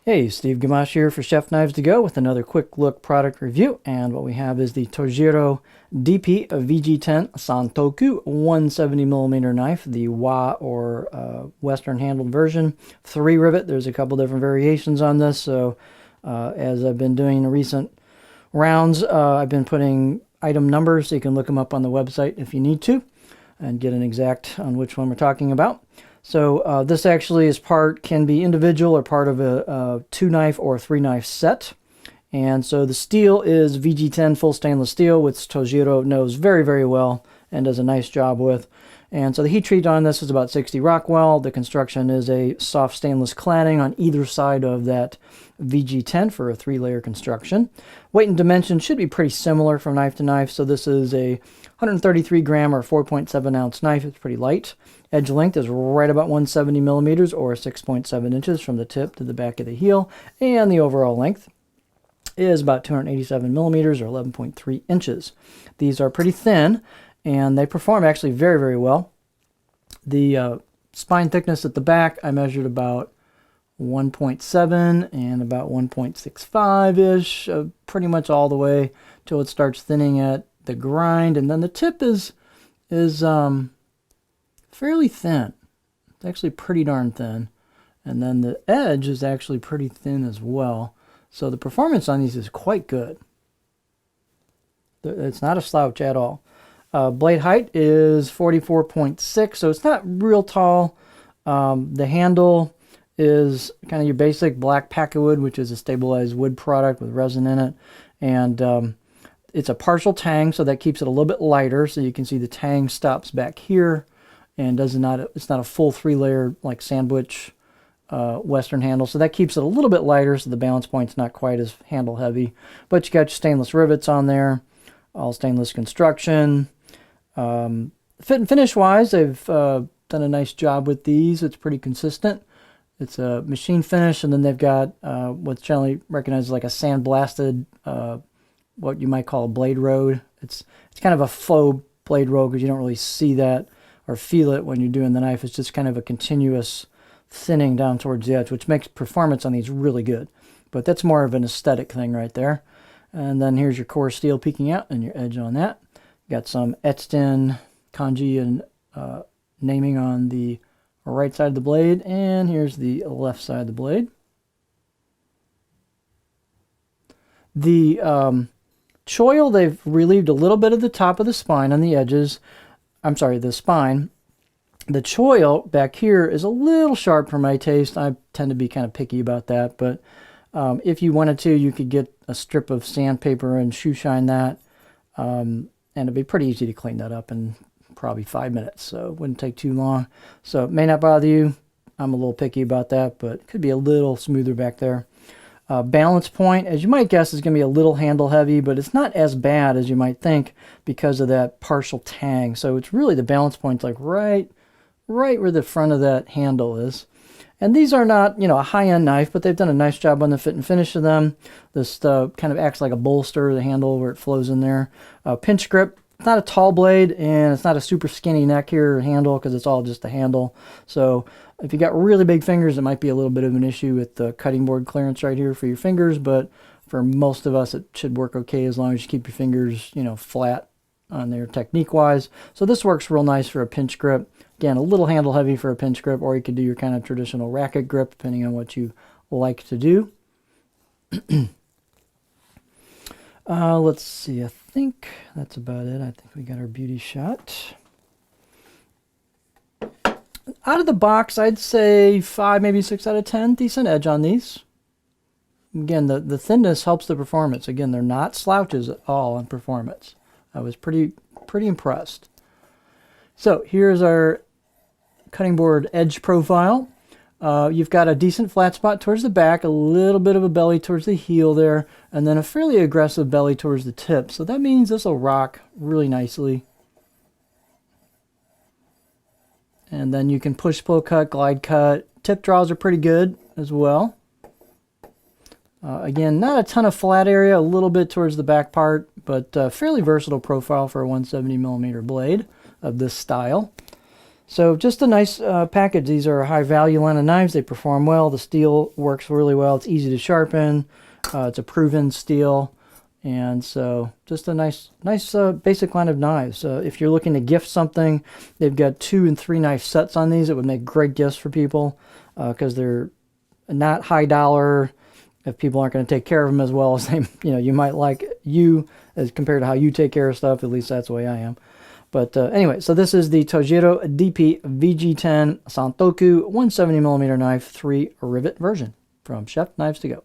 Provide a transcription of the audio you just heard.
Hey, Steve Gamache here for Chef Knives to Go with another quick look product review. And what we have is the Tojiro DP VG10 Santoku 170mm knife, the WA or Western handled version. 3 rivet. There's a couple different variations on this. So as I've been doing in recent rounds, I've been putting item numbers so you can look them up on the website if you need to and get an exact on which one we're talking about. So this actually can be individual or part of a 2-knife or 3-knife set. And so the steel is VG10 full stainless steel, which Tojiro knows very, very well and does a nice job with. And so the heat treat on this is about 60 Rockwell. The construction is a soft stainless cladding on either side of that VG10 for a 3-layer construction. Weight and dimension should be pretty similar from knife to knife. So this is a 133 gram or 4.7 ounce knife. It's pretty light. Edge length is right about 170 millimeters or 6.7 inches from the tip to the back of the heel. And the overall length is about 287 millimeters or 11.3 inches. These are pretty thin and they perform actually very, very well. The spine thickness at the back, I measured about 1.7 and about 1.65-ish, pretty much all the way till it starts thinning at the grind. And then the tip is fairly thin. It's actually pretty darn thin. And then the edge is actually pretty thin as well. So the performance on these is quite good. It's not a slouch at all. Blade height is 44.6, so it's not real tall. The handle is kind of your basic black packawood, which is a stabilized wood product with resin in it. And it's a partial tang, so that keeps it a little bit lighter. So you can see the tang stops back here and it's not a full 3-layer like sandwich Western handle. So that keeps it a little bit lighter, so the balance point's not quite as handle heavy. But you got your stainless rivets on there, all stainless construction. Fit and finish wise, they've done a nice job with these. It's pretty consistent. It's a machine finish, and then they've got what's generally recognized as like a sandblasted, what you might call a blade road. It's kind of a faux blade road because you don't really see that or feel it when you're doing the knife. It's just kind of a continuous thinning down towards the edge, which makes performance on these really good. But that's more of an aesthetic thing right there. And then here's your core steel peeking out and your edge on that. Got some etched in kanji and naming on the right side of the blade, and here's the left side of the blade. The choil, they've relieved a little bit of the top of the spine on the edges. I'm sorry, the spine. The choil back here is a little sharp for my taste. I tend to be kind of picky about that, but if you wanted to, you could get a strip of sandpaper and shoe shine that, and it'd be pretty easy to clean that up in probably 5 minutes, so it wouldn't take too long. So it may not bother you. I'm a little picky about that, but it could be a little smoother back there. Balance point, as you might guess, is going to be a little handle heavy, but it's not as bad as you might think because of that partial tang. So it's really the balance point's like right where the front of that handle is. And these are not, a high-end knife, but they've done a nice job on the fit and finish of them. This kind of acts like a bolster, the handle where it flows in there. Pinch grip, it's not a tall blade, and it's not a super skinny neck here handle because it's all just a handle. So if you got really big fingers, it might be a little bit of an issue with the cutting board clearance right here for your fingers, but for most of us, it should work okay as long as you keep your fingers, flat on there technique-wise. So this works real nice for a pinch grip. Again, a little handle heavy for a pinch grip, or you could do your kind of traditional racket grip, depending on what you like to do. Let's see, I think that's about it. I think we got our beauty shot. Out of the box, I'd say 5, maybe 6 out of 10. Decent edge on these. Again, the thinness helps the performance. Again, they're not slouches at all on performance. I was pretty impressed. So here's our cutting board edge profile. You've got a decent flat spot towards the back, a little bit of a belly towards the heel there, and then a fairly aggressive belly towards the tip. So that means this will rock really nicely. And then you can push, pull, cut, glide cut. Tip draws are pretty good as well. Again, not a ton of flat area, a little bit towards the back part, but fairly versatile profile for a 170mm blade of this style. So just a nice package. These are a high value line of knives. They perform well. The steel works really well. It's easy to sharpen. It's a proven steel. And so just a nice basic line of knives. If you're looking to gift something, they've got 2 and 3 knife sets on these. It would make great gifts for people because they're not high dollar. If people aren't going to take care of them as well as they, you might like as compared to how you take care of stuff. At least that's the way I am. But anyway, so this is the Tojiro DP VG10 Santoku 170mm knife 3 rivet version from Chef Knives To Go.